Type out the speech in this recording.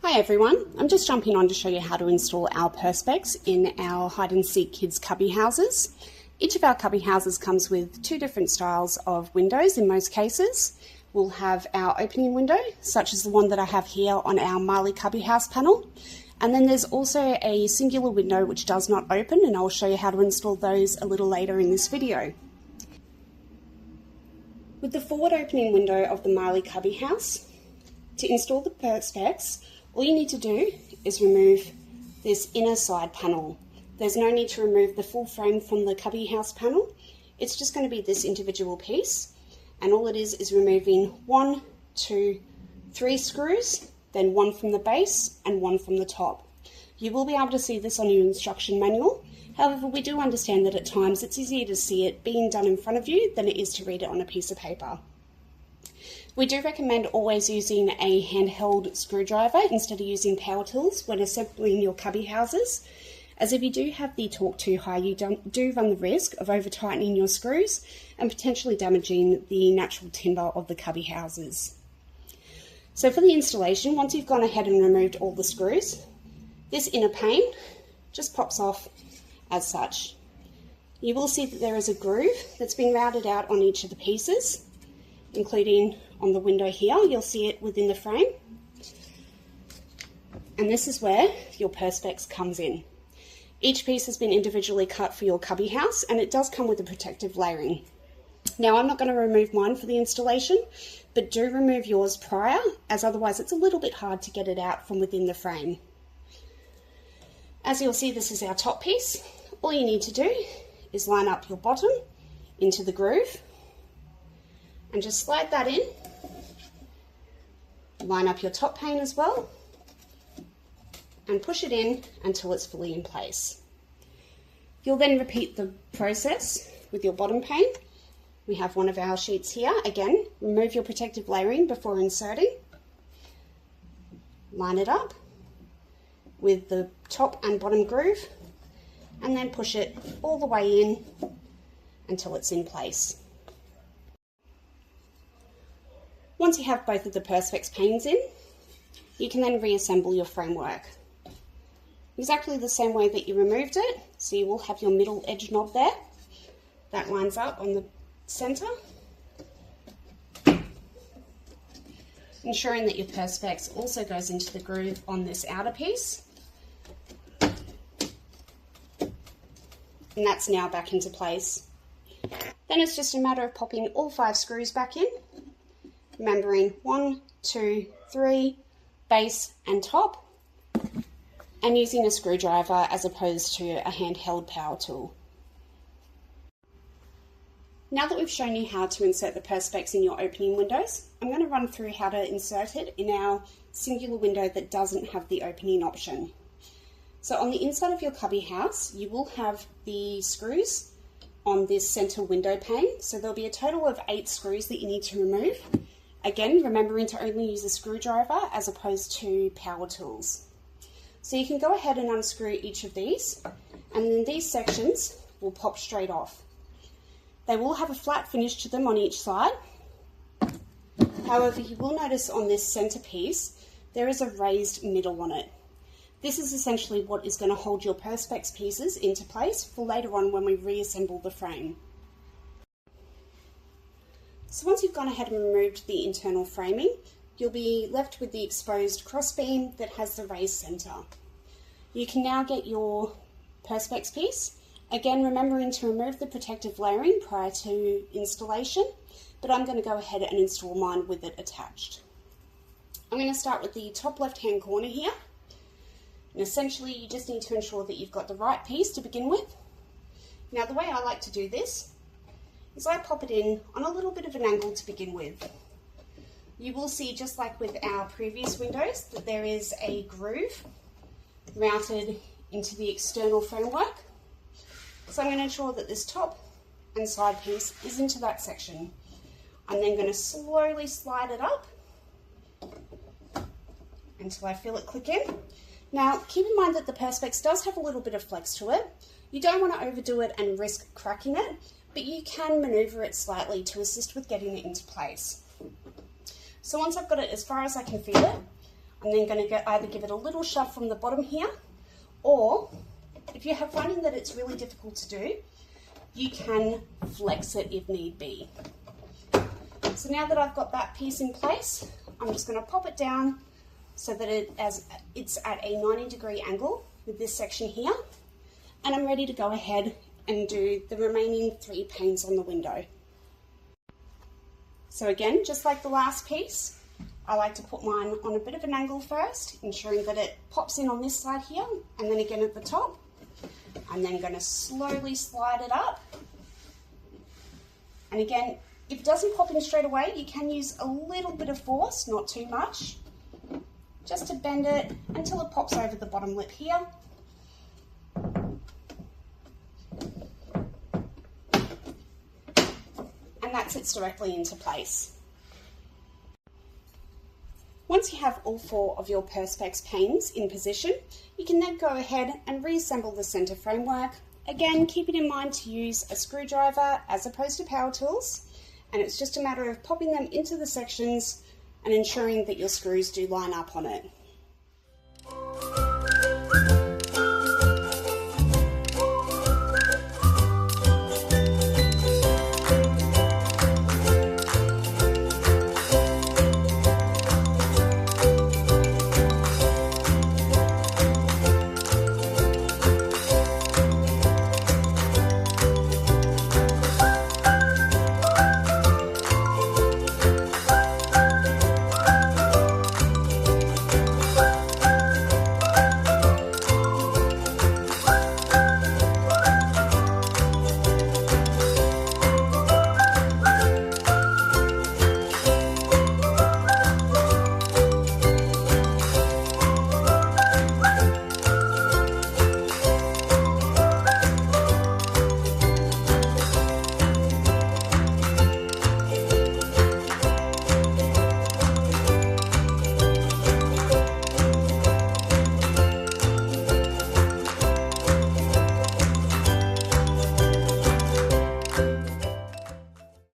Hi everyone, I'm just jumping on to show you how to install our Perspex in our hide and seek kids cubby houses. Each of our cubby houses comes with two different styles of windows in most cases. We'll have our opening window, such as the one that I have here on our Marley cubby house panel. And then there's also a singular window which does not open, and I'll show you how to install those a little later in this video. With the forward opening window of the Marley cubby house, to install the Perspex, all you need to do is remove this inner side panel. There's no need to remove the full frame from the cubby house panel. It's just going to be this individual piece, and all it is removing 1, 2, 3 screws, then one from the base and one from the top. You will be able to see this on your instruction manual. However, we do understand that at times it's easier to see it being done in front of you than it is to read it on a piece of paper. We do recommend always using a handheld screwdriver instead of using power tools when assembling your cubby houses, as if you do have the torque too high, you do run the risk of over tightening your screws and potentially damaging the natural timber of the cubby houses. So for the installation, once you've gone ahead and removed all the screws, this inner pane just pops off as such. You will see that there is a groove that's been routed out on each of the pieces, including on the window here. You'll see it within the frame. And this is where your Perspex comes in. Each piece has been individually cut for your cubby house, and it does come with a protective layering. Now, I'm not going to remove mine for the installation, but do remove yours prior, as otherwise it's a little bit hard to get it out from within the frame. As you'll see, this is our top piece. All you need to do is line up your bottom into the groove and just slide that in. Line up your top pane as well and push it in until it's fully in place. You'll then repeat the process with your bottom pane. We have one of our sheets here. Again, remove your protective layering before inserting. Line it up with the top and bottom groove and then push it all the way in until it's in place. Once you have both of the Perspex panes in, you can then reassemble your framework. Exactly the same way that you removed it, so you will have your middle edge knob there. That lines up on the centre, ensuring that your Perspex also goes into the groove on this outer piece. And that's now back into place. Then it's just a matter of popping all 5 screws back in, remembering 1, 2, 3, base and top, and using a screwdriver as opposed to a handheld power tool. Now that we've shown you how to insert the Perspex in your opening windows, I'm going to run through how to insert it in our singular window that doesn't have the opening option. So on the inside of your cubby house, you will have the screws on this center window pane. So there'll be a total of 8 screws that you need to remove. Again, remembering to only use a screwdriver as opposed to power tools. So you can go ahead and unscrew each of these, and then these sections will pop straight off. They will have a flat finish to them on each side. However, you will notice on this center piece, there is a raised middle on it. This is essentially what is going to hold your Perspex pieces into place for later on when we reassemble the frame. So once you've gone ahead and removed the internal framing, you'll be left with the exposed crossbeam that has the raised centre. You can now get your Perspex piece, again remembering to remove the protective layering prior to installation, but I'm going to go ahead and install mine with it attached. I'm going to start with the top left hand corner here. And essentially you just need to ensure that you've got the right piece to begin with. Now the way I like to do this is I pop it in on a little bit of an angle to begin with. You will see, just like with our previous windows, that there is a groove routed into the external framework. So I'm going to ensure that this top and side piece is into that section. I'm then going to slowly slide it up until I feel it click in. Now, keep in mind that the Perspex does have a little bit of flex to it. You don't want to overdo it and risk cracking it, but you can maneuver it slightly to assist with getting it into place. So once I've got it as far as I can feel it, I'm then going to either give it a little shove from the bottom here, or if you're finding that it's really difficult to do, you can flex it if need be. So now that I've got that piece in place, I'm just going to pop it down so that it's at a 90-degree angle with this section here, and I'm ready to go ahead and do the remaining 3 panes on the window. So again, just like the last piece, I like to put mine on a bit of an angle first, ensuring that it pops in on this side here, and then again at the top. I'm then going to slowly slide it up. And again, if it doesn't pop in straight away, you can use a little bit of force, not too much, just to bend it until it pops over the bottom lip here. And that sits directly into place. Once you have all 4 of your Perspex panes in position, you can then go ahead and reassemble the centre framework. Again, keeping in mind to use a screwdriver as opposed to power tools, and it's just a matter of popping them into the sections and ensuring that your screws do line up on it.